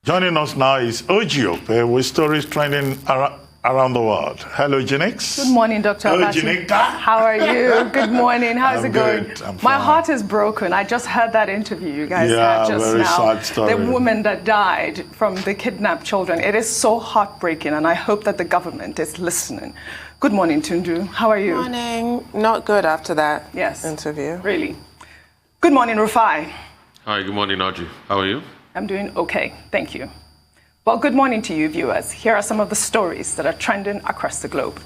Joining us now is Okpe with stories trending around the world. Hello, Jinx. Good morning, Dr. Hello, Abachi. Jinx. How are you? Good morning. How's it going? Good. I'm My fine. heart is broken. I just heard that interview you guys Yeah, had just very now. sad story. The woman that died from the kidnapped children. It is so heartbreaking, and I hope that the government is listening. Good morning, Tundu. How are you? Good morning. Not good after that interview. Really. Good morning, Rufai. Hi, good morning, Audrey. How are you? I'm doing okay, thank you. Well, good morning to you, viewers. Here are some of the stories that are trending across the globe.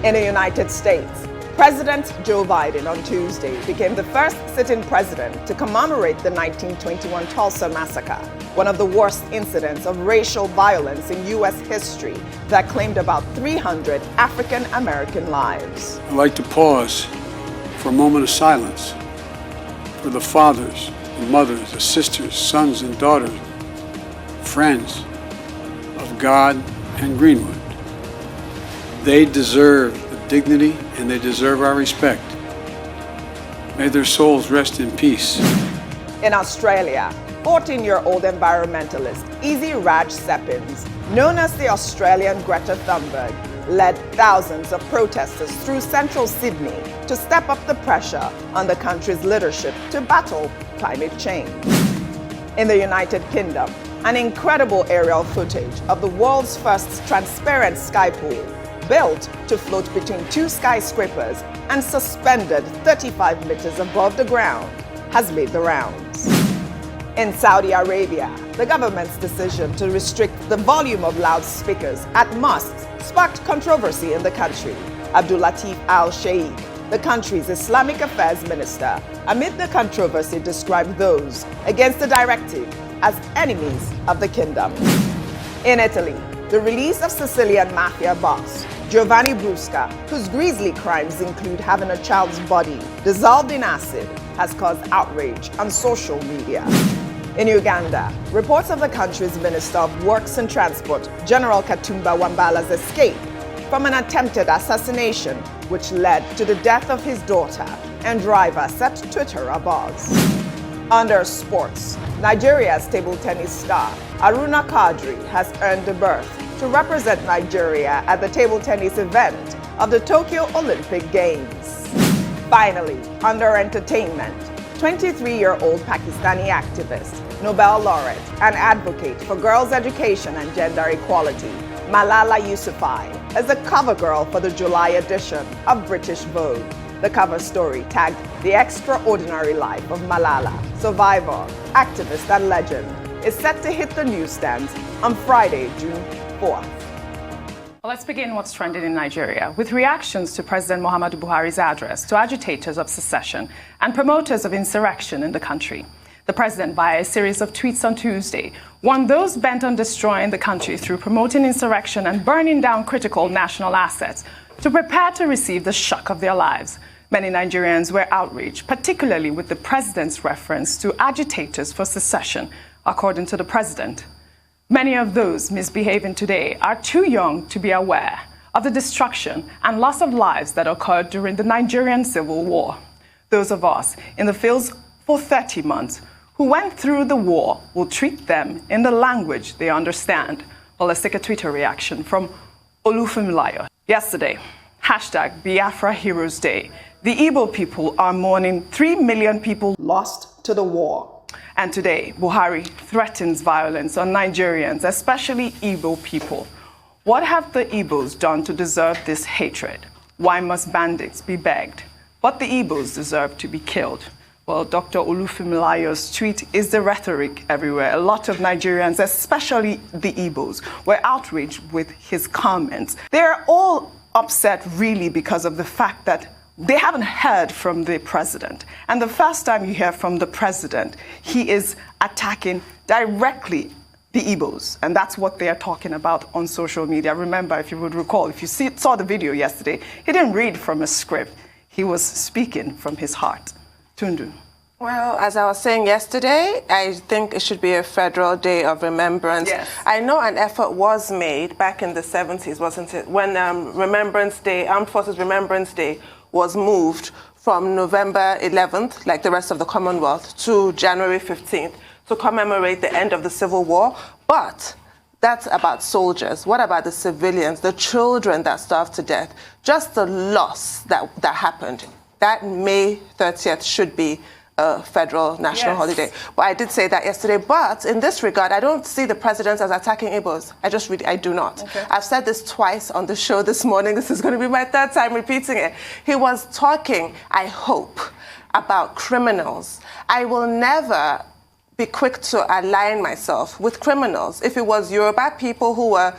In the United States, President Joe Biden on Tuesday became the first sitting president to commemorate the 1921 Tulsa massacre, one of the worst incidents of racial violence in U.S. history that claimed about 300 African American lives. I'd like to pause for a moment of silence for the fathers, the mothers, the sisters, sons and daughters, friends of God and Greenwood. They deserve the dignity and they deserve our respect. May their souls rest in peace. In Australia, 14-year-old environmentalist Izzy Raj Seppins, known as the Australian Greta Thunberg, led thousands of protesters through central Sydney to step up the pressure on the country's leadership to battle climate change. In the United Kingdom, an incredible aerial footage of the world's first transparent sky pool, built to float between two skyscrapers and suspended 35 meters above the ground, has made the rounds. In Saudi Arabia, the government's decision to restrict the volume of loudspeakers at mosques sparked controversy in the country. Abdul Latif Al-Sheikh, the country's Islamic Affairs Minister, amid the controversy described those against the directive as enemies of the kingdom. In Italy, the release of Sicilian mafia boss Giovanni Brusca, whose grisly crimes include having a child's body dissolved in acid, has caused outrage on social media. In Uganda, reports of the country's Minister of Works and Transport, General Katumba Wambala's escape from an attempted assassination which led to the death of his daughter and driver set Twitter abuzz. Under sports, Nigeria's table tennis star Aruna Kadri has earned a berth to represent Nigeria at the table tennis event of the Tokyo Olympic Games. Finally, under entertainment, 23-year-old Pakistani activist, Nobel laureate, and advocate for girls' education and gender equality, Malala Yousafzai, is the cover girl for the July edition of British Vogue. The cover story tagged The Extraordinary Life of Malala, survivor, activist, and legend, is set to hit the newsstands on Friday, June 4th. Well, let's begin what's trending in Nigeria with reactions to President Muhammadu Buhari's address to agitators of secession and promoters of insurrection in the country. The president, via a series of tweets on Tuesday, warned those bent on destroying the country through promoting insurrection and burning down critical national assets to prepare to receive the shock of their lives. Many Nigerians were outraged, particularly with the president's reference to agitators for secession, according to the president. Many of those misbehaving today are too young to be aware of the destruction and loss of lives that occurred during the Nigerian Civil War. Those of us in the fields for 30 months who went through the war will treat them in the language they understand. Well, let's take a Twitter reaction from Olufunmilayo. Yesterday, hashtag Biafra Heroes Day. The Igbo people are mourning 3 million people Lost to the war. And today, Buhari threatens violence on Nigerians, especially Igbo people. What have the Igbos done to deserve this hatred? Why must bandits be begged? But the Igbos deserve to be killed. Well, Dr. Olufunmilayo's tweet is the rhetoric everywhere. A lot of Nigerians, especially the Igbos, were outraged with his comments. They're all upset really because of the fact that they haven't heard from the president. And the first time you hear from the president, he is attacking directly the Igbos. And that's what they are talking about on social media. Remember, if you would recall, if you saw the video yesterday, he didn't read from a script. He was speaking from his heart. Tundu. Well, as I was saying yesterday, I think it should be a federal day of remembrance. Yes. I know an effort was made back in the 70s, wasn't it? When Remembrance Day, Armed Forces Remembrance Day was moved from November 11th, like the rest of the Commonwealth, to January 15th to commemorate the end of the Civil War. But that's about soldiers. What about the civilians, the children that starved to death? Just the loss that happened. That May 30th should be a federal national holiday. But I did say that yesterday. But in this regard, I don't see the president as attacking Igbos. I do not. Okay. I've said this twice on the show this morning. This is going to be my third time repeating it. He was talking, I hope, about criminals. I will never be quick to align myself with criminals. If it was Yoruba people who were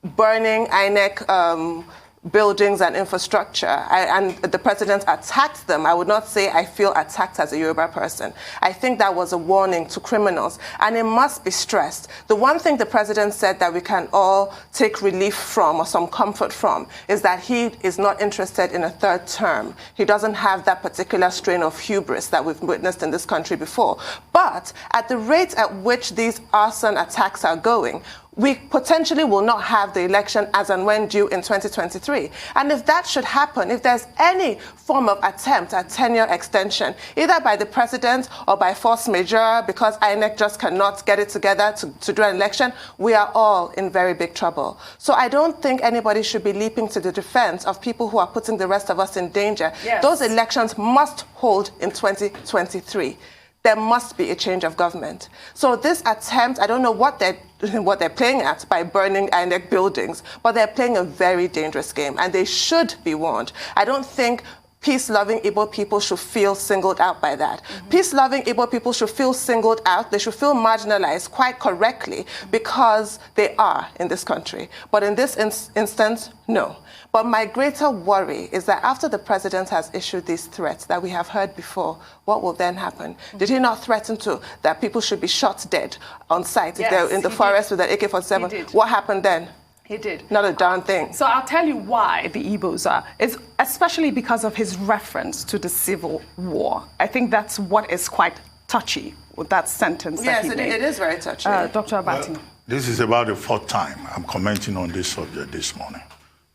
burning INEC buildings and infrastructure, and the president attacked them, I would not say I feel attacked as a Yoruba person. I think that was a warning to criminals, and it must be stressed. The one thing the president said that we can all take relief from or some comfort from is that he is not interested in a third term. He doesn't have that particular strain of hubris that we've witnessed in this country before. But at the rate at which these arson attacks are going, we potentially will not have the election as and when due in 2023. And if that should happen, if there's any form of attempt at tenure extension, either by the president or by force majeure, because INEC just cannot get it together to do an election, we are all in very big trouble. So I don't think anybody should be leaping to the defense of people who are putting the rest of us in danger. Yes. Those elections must hold in 2023. There must be a change of government. So this attempt, I don't know what they're playing at by burning INEC buildings, but they're playing a very dangerous game, and they should be warned. I don't think peace-loving Igbo people should feel singled out by that. Peace-loving Igbo people should feel singled out. They should feel marginalized quite correctly because they are in this country. But in this instance, no. But my greater worry is that after the president has issued these threats that we have heard before, what will then happen? Did he not threaten that people should be shot dead on sight if they're in the forest with an AK-47? What happened then? He did. Not a darn thing. So I'll tell you why the Igbos are. It's especially because of his reference to the Civil War. I think that's what is quite touchy with that sentence that he made. Yes, it is very touchy. Dr. Abati. This is about the fourth time I'm commenting on this subject this morning.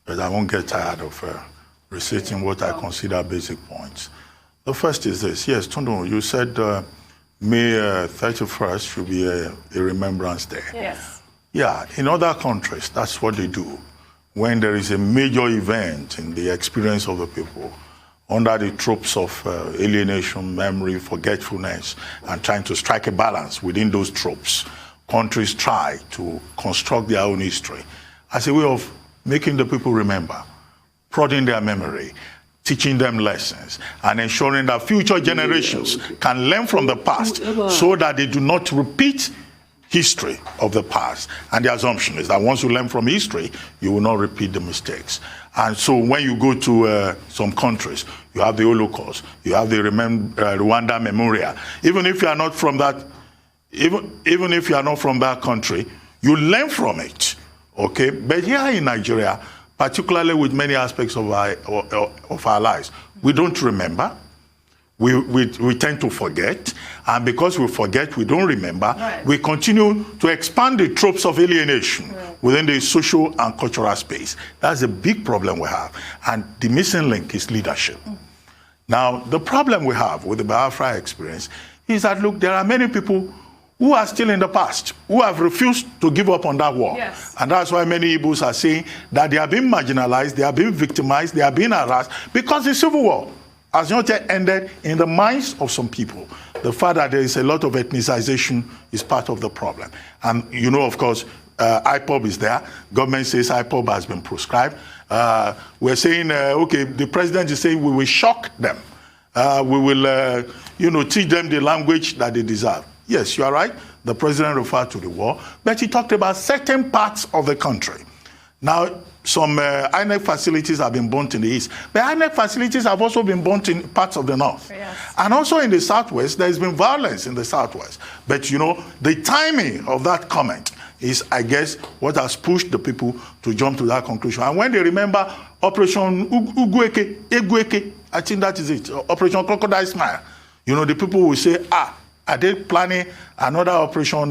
But I won't get tired of reciting what I consider basic points. The first is this. Yes, Tundu, you said May 31st should be a Remembrance Day. Yes. Yeah, in other countries, that's what they do. When there is a major event in the experience of the people, under the tropes of alienation, memory, forgetfulness, and trying to strike a balance within those tropes, countries try to construct their own history as a way of making the people remember, prodding their memory, teaching them lessons, and ensuring that future generations can learn from the past so that they do not repeat history of the past. And the assumption is that once you learn from history, you will not repeat the mistakes. And so when you go to some countries, you have the Holocaust, you have the Rwanda Memorial. Even if you are not from that, even if you are not from that country, you learn from it. Okay, but here in Nigeria, particularly with many aspects of our lives, we don't remember. We tend to forget, and because we forget, we don't remember. Right. We continue to expand the tropes of alienation within the social and cultural space. That's a big problem we have, and the missing link is leadership. Now, the problem we have with the Biafra experience is that, look, there are many people who are still in the past, who have refused to give up on that war. Yes. And that's why many Igbos are saying that they are being marginalized, they are being victimized, they are being harassed, because the civil war has not yet ended in the minds of some people. The fact that there is a lot of ethnicization is part of the problem. And you know, of course, IPOB is there. Government says IPOB has been proscribed. We're saying, okay, the president is saying we will shock them. We will, teach them the language that they deserve. Yes, you are right. The president referred to the war, but he talked about certain parts of the country. Now, some INEC facilities have been burnt in the east, but INEC facilities have also been burnt in parts of the north. Yes. And also in the southwest, there's been violence in the southwest. But, the timing of that comment is, I guess, what has pushed the people to jump to that conclusion. And when they remember Operation Egueke, I think that is it, Operation Crocodile Smile, the people will say, are they planning another Operation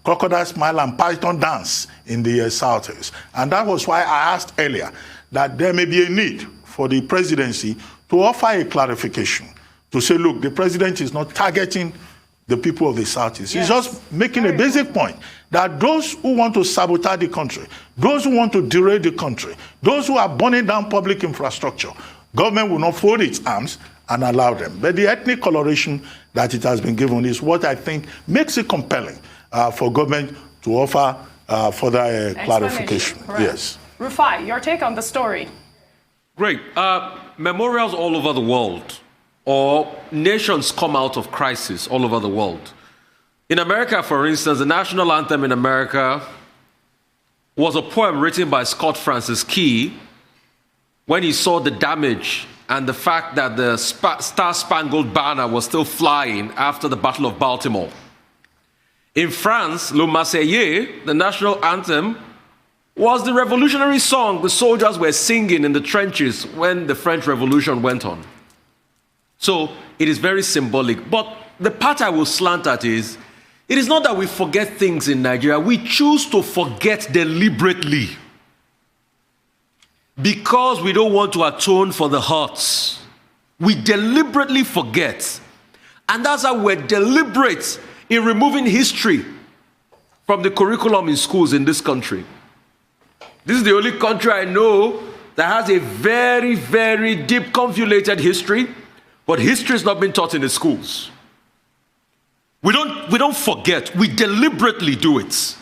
Crocodile Smile and Python Dance in the southeast? And that was why I asked earlier that there may be a need for the presidency to offer a clarification, to say, look, the president is not targeting the people of the Southeast. Yes. He's just making a basic point that those who want to sabotage the country, those who want to derail the country, those who are burning down public infrastructure, government will not fold its arms and allow them. But the ethnic coloration that it has been given is what I think makes it compelling for government to offer further clarification. Yes. Rufai, your take on the story. Great. Memorials all over the world, or nations come out of crisis all over the world. In America, for instance, the national anthem in America was a poem written by Scott Francis Key when he saw the damage and the fact that the Star-Spangled Banner was still flying after the Battle of Baltimore. In France, Le Marseillaise, the national anthem, was the revolutionary song the soldiers were singing in the trenches when the French Revolution went on. So it is very symbolic. But the part I will slant at is, it is not that we forget things in Nigeria. We choose to forget deliberately because we don't want to atone for the hurts. We deliberately forget. And that's how we're deliberate in removing history from the curriculum in schools in this country. This is the only country I know that has a very, very deep, convoluted history, but history has not been taught in the schools. We don't forget. We deliberately do it.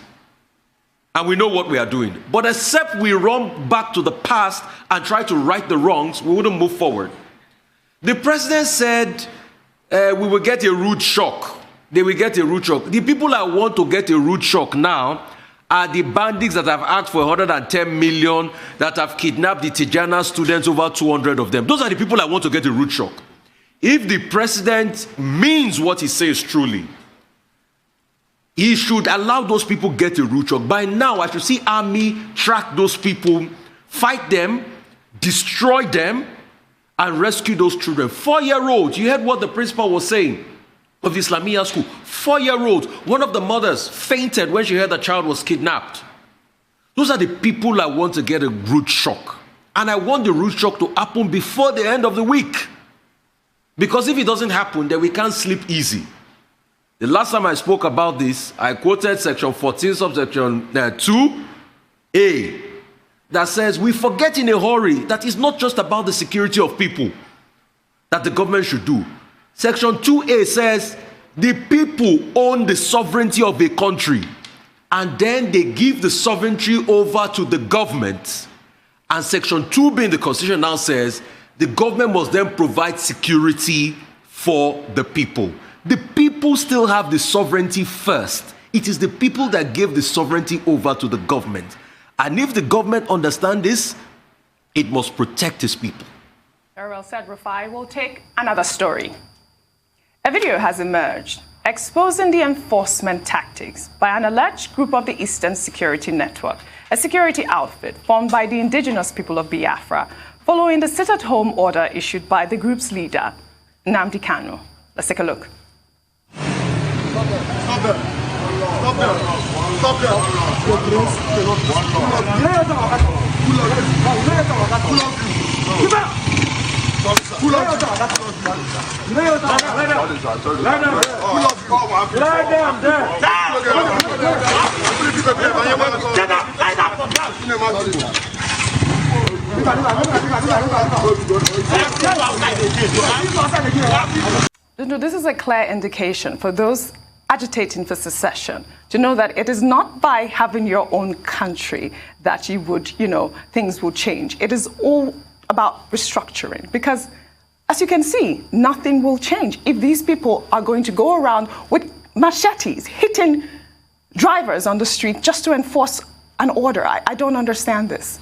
And we know what we are doing. But except we run back to the past and try to right the wrongs, we wouldn't move forward. The president said we will get a rude shock. They will get a rude shock. The people that want to get a rude shock now are the bandits that have asked for 110 million, that have kidnapped the Tijana students, over 200 of them. Those are the people that want to get a rude shock. If the president means what he says truly, he should allow those people get a rude shock. By now, I should see army track those people, fight them, destroy them, and rescue those children. 4-year-olds, you heard what the principal was saying of the Islamia school. 4-year-olds, one of the mothers fainted when she heard the child was kidnapped. Those are the people I want to get a rude shock. And I want the rude shock to happen before the end of the week. Because if it doesn't happen, then we can't sleep easy. The last time I spoke about this, I quoted section 14, subsection 2A, that says we forget in a hurry that it's not just about the security of people that the government should do. Section 2A says the people own the sovereignty of a country, and then they give the sovereignty over to the government. And section 2B in the Constitution now says the government must then provide security for the people. The people still have the sovereignty first. It is the people that give the sovereignty over to the government. And if the government understands this, it must protect its people. Very well said, Rufai. We'll take another story. A video has emerged exposing the enforcement tactics by an alleged group of the Eastern Security Network, a security outfit formed by the indigenous people of Biafra, following the sit-at-home order issued by the group's leader, Nnamdi Kanu. Let's take a look. Stop there. Stop there. Stop there. This is a clear indication for those agitating for secession to know that it is not by having your own country that you would, things will change. It is all about restructuring, because as you can see, nothing will change if these people are going to go around with machetes hitting drivers on the street just to enforce an order. I don't understand this.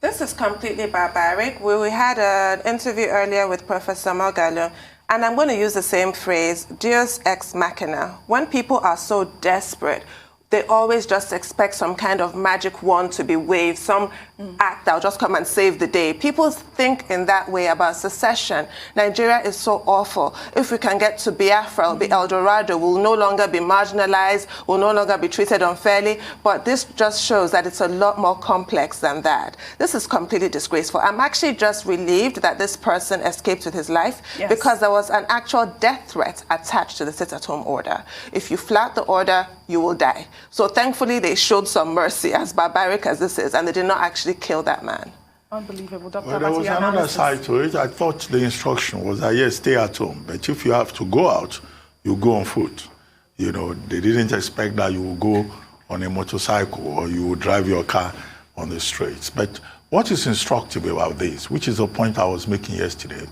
This is completely barbaric. We had an interview earlier with Professor Mogalo, and I'm going to use the same phrase, Deus ex machina. When people are so desperate, they always just expect some kind of magic wand to be waved, some act that will just come and save the day. People think in that way about secession. Nigeria is so awful. If we can get to Biafra, it'll be El Dorado, we'll no longer be marginalized, we'll no longer be treated unfairly. But this just shows that it's a lot more complex than that. This is completely disgraceful. I'm actually just relieved that this person escaped with his life, because there was an actual death threat attached to the sit-at-home order. If you flout the order, you will die. So thankfully, they showed some mercy, as barbaric as this is, and they did not actually kill that man. Unbelievable. Dr. Well, there was another side to it. I thought the instruction was that, yes, stay at home. But if you have to go out, you go on foot. You know, they didn't expect that you would go on a motorcycle or you would drive your car on the streets. But what is instructive about this, which is a point I was making yesterday,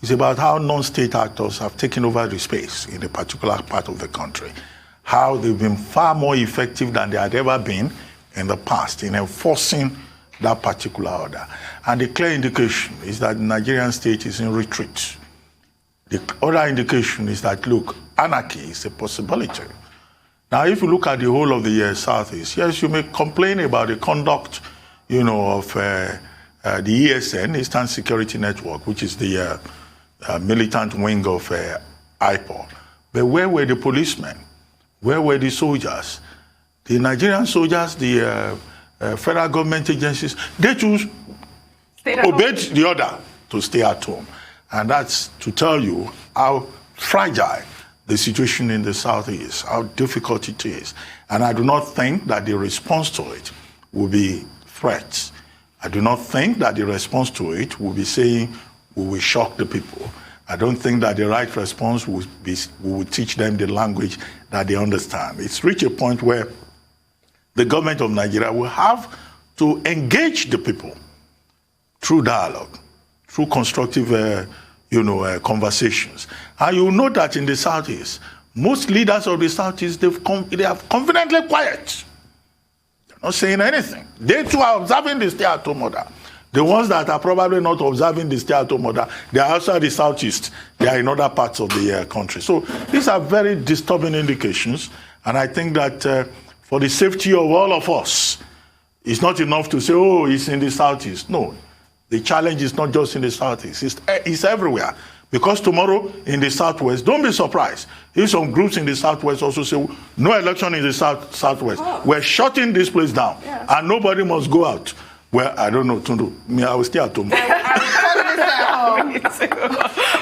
is about how non-state actors have taken over the space in a particular part of the country, how they've been far more effective than they had ever been in the past in enforcing that particular order. And the clear indication is that the Nigerian state is in retreat. The other indication is that, look, anarchy is a possibility. Now, if you look at the whole of the Southeast, yes, you may complain about the conduct, you know, of the ESN, Eastern Security Network, which is the militant wing of IPOB. But where were the policemen? Where were the soldiers? The Nigerian soldiers, the federal government agencies, they too obeyed the order to stay at home. And that's to tell you how fragile the situation in the South is, how difficult it is. And I do not think that the response to it will be threats. I do not think that the response to it will be saying we will shock the people. I don't think that the right response will be we will teach them the language that they understand. It's reached a point where the government of Nigeria will have to engage the people through dialogue, through constructive conversations. And you will know that in the Southeast, most leaders of the Southeast, they are confidently quiet. They're not saying anything. They too are observing the stay-at-home order. The ones that are probably not observing the stay-at-home order, they are outside the Southeast. They are in other parts of the country. So these are very disturbing indications. And I think that for the safety of all of us, it's not enough to say, oh, it's in the Southeast. No, the challenge is not just in the Southeast. It's everywhere. Because tomorrow in the Southwest, don't be surprised if some groups in the Southwest also say, no election in the Southwest. Oh. We're shutting this place down, and nobody must go out. Well, I don't know, Tundu. I will stay at home.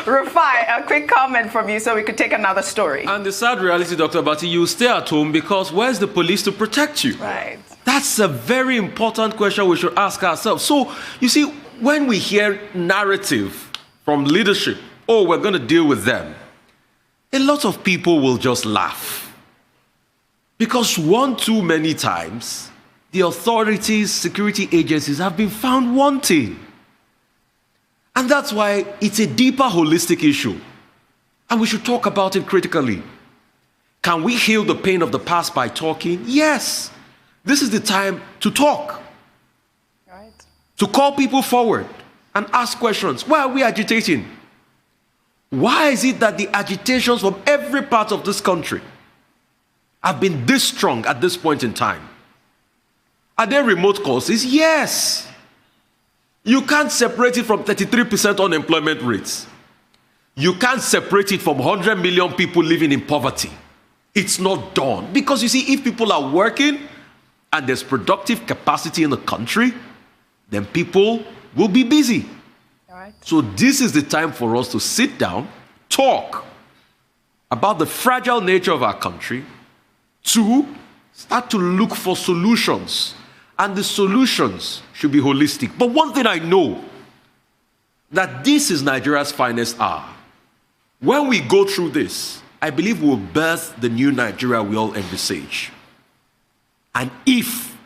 Rufai, a quick comment from you so we could take another story. And the sad reality, Dr. Bati, you stay at home because where's the police to protect you? Right. That's a very important question we should ask ourselves. So, you see, when we hear narrative from leadership, oh, we're going to deal with them, a lot of people will just laugh. Because one too many times, the authorities, security agencies have been found wanting. And that's why it's a deeper holistic issue. And we should talk about it critically. Can we heal the pain of the past by talking? Yes. This is the time to talk. Right. To call people forward and ask questions. Why are we agitating? Why is it that the agitations from every part of this country have been this strong at this point in time? Are there remote causes? Yes. You can't separate it from 33% unemployment rates. You can't separate it from 100 million people living in poverty. It's not done. Because you see, if people are working and there's productive capacity in the country, then people will be busy. All right. So this is the time for us to sit down, talk about the fragile nature of our country, to start to look for solutions. And the solutions should be holistic. But one thing I know, that this is Nigeria's finest hour. When we go through this, I believe we'll birth the new Nigeria we all envisage. And if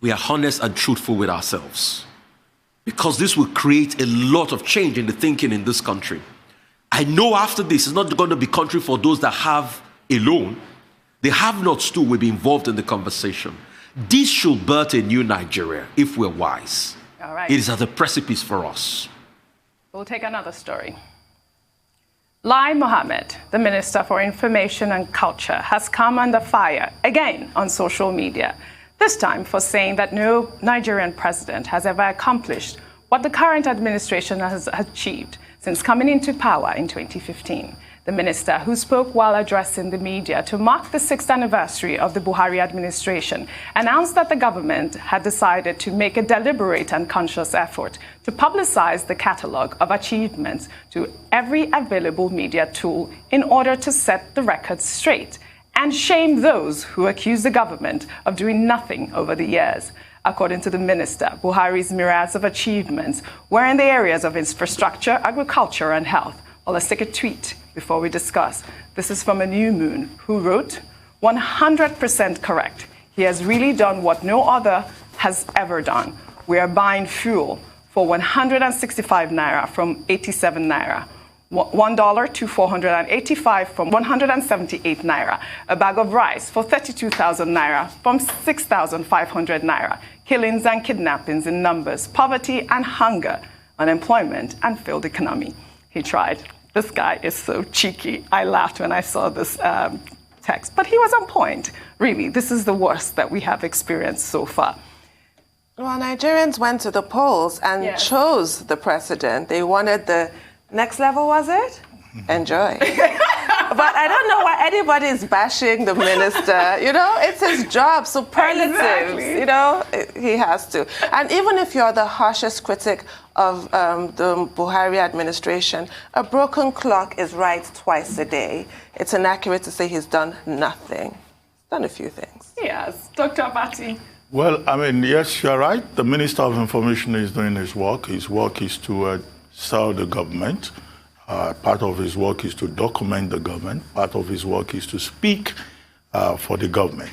we are honest and truthful with ourselves, because this will create a lot of change in the thinking in this country. I know after this, it's not going to be country for those that have alone. The have-nots too will be involved in the conversation. This should birth a new Nigeria if we're wise. All right. It is at the precipice for us. We'll take another story. Lai Mohammed, the Minister for Information and Culture, has come under fire again on social media. This time for saying that no Nigerian president has ever accomplished what the current administration has achieved since coming into power in 2015. The minister, who spoke while addressing the media to mark the 6th anniversary of the Buhari administration, announced that the government had decided to make a deliberate and conscious effort to publicize the catalogue of achievements to every available media tool in order to set the record straight and shame those who accuse the government of doing nothing over the years. According to the minister, Buhari's mirage of achievements were in the areas of infrastructure, agriculture, and health. Well, let's take a tweet before we discuss. This is from a New Moon, who wrote, 100% correct. He has really done what no other has ever done. We are buying fuel for 165 naira from 87 naira. $1 to 485 from 178 naira. A bag of rice for 32,000 naira from 6,500 naira. Killings and kidnappings in numbers, poverty and hunger, unemployment and failed economy. He tried. This guy is so cheeky. I laughed when I saw this text, but he was on point. Really, this is the worst that we have experienced so far. Well, Nigerians went to the polls and chose the president. They wanted the next level, was it? Enjoy. But I don't know why anybody is bashing the minister. You know, it's his job, superlatives. Exactly. You know, he has to. And even if you're the harshest critic of the Buhari administration, a broken clock is right twice a day. It's inaccurate to say he's done nothing. He's done a few things. Yes. Dr. Abati. Well, I mean, yes, you're right. The Minister of Information is doing his work. His work is to serve the government. Part of his work is to document the government. Part of his work is to speak for the government.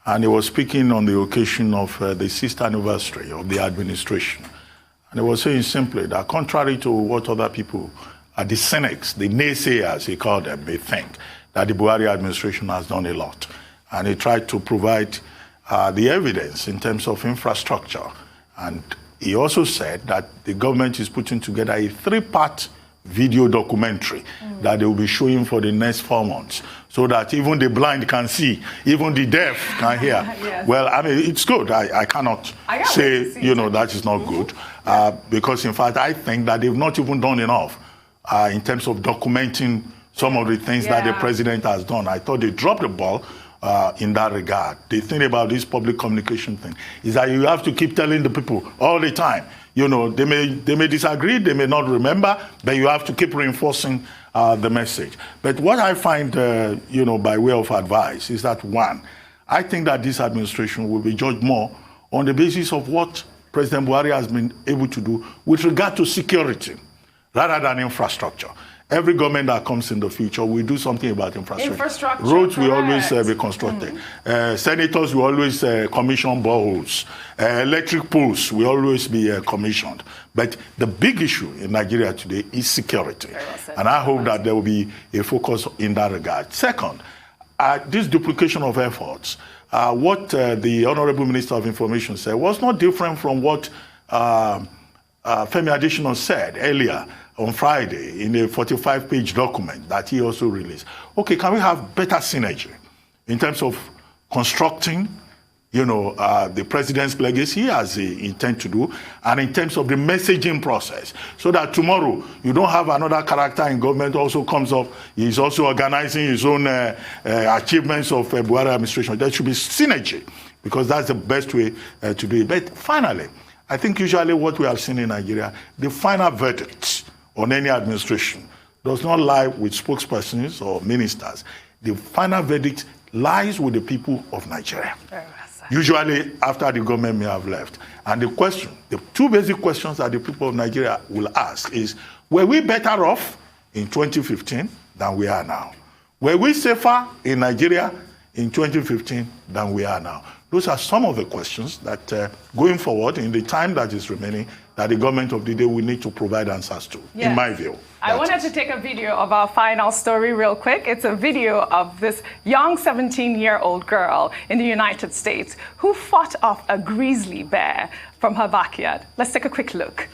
And he was speaking on the occasion of the 6th anniversary of the administration. And he was saying simply that contrary to what other people, the cynics, the naysayers, he called them, may think, that the Buhari administration has done a lot. And he tried to provide the evidence in terms of infrastructure. And he also said that the government is putting together a 3-part video documentary that they will be showing for the next 4 months, so that even the blind can see, even the deaf can hear. Yes. Well, I mean, it's good. I cannot say, you know, that is not good, because in fact, I think that they've not even done enough in terms of documenting some of the things that the president has done. I thought they dropped the ball in that regard. The thing about this public communication thing is that you have to keep telling the people all the time. You know, they may disagree, they may not remember, but you have to keep reinforcing the message. But what I find, you know, by way of advice is that, one, I think that this administration will be judged more on the basis of what President Buhari has been able to do with regard to security rather than infrastructure. Every government that comes in the future will do something about infrastructure. Roads will always be constructed. Senators will always commission boreholes. Electric poles will always be commissioned. But the big issue in Nigeria today is security. And I hope that there will be a focus in that regard. Second, this duplication of efforts, what the Honorable Minister of Information said was not different from what Femi Adesina said earlier on Friday in a 45-page document that he also released. Okay, can we have better synergy in terms of constructing, you know, the president's legacy as he intends to do, and in terms of the messaging process, so that tomorrow you don't have another character in government also comes up, he's also organizing his own achievements of Buhari administration. There should be synergy, because that's the best way to do it. But finally, I think usually what we have seen in Nigeria, the final verdict on any administration does not lie with spokespersons or ministers. The final verdict lies with the people of Nigeria. Usually after the government may have left. And the question, the two basic questions that the people of Nigeria will ask is, were we better off in 2015 than we are now? Were we safer in Nigeria in 2015 than we are now? Those are some of the questions that going forward in the time that is remaining, that the government of the day will need to provide answers to, in my view. I wanted to take a video of our final story real quick. It's a video of this young 17-year-old girl in the United States who fought off a grizzly bear from her backyard. Let's take a quick look.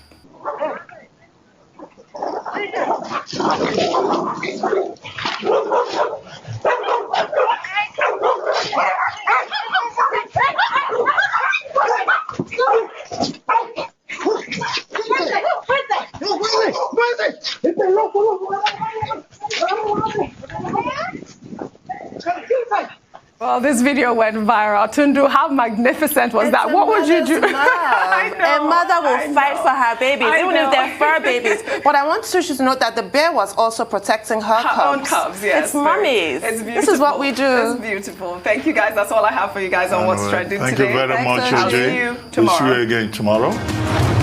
Well, this video went viral. Tundu, how magnificent was that? What would you do? A mother will fight for her babies, even if they're fur babies. But I want Sushi to note that the bear was also protecting her cubs. Own cubs, yes. It's mummies. It's beautiful. This is what we do. It's beautiful. Thank you, guys. That's all I have for you guys on What's Trending Thank today. you very much, I'll see you tomorrow. We'll see you again tomorrow.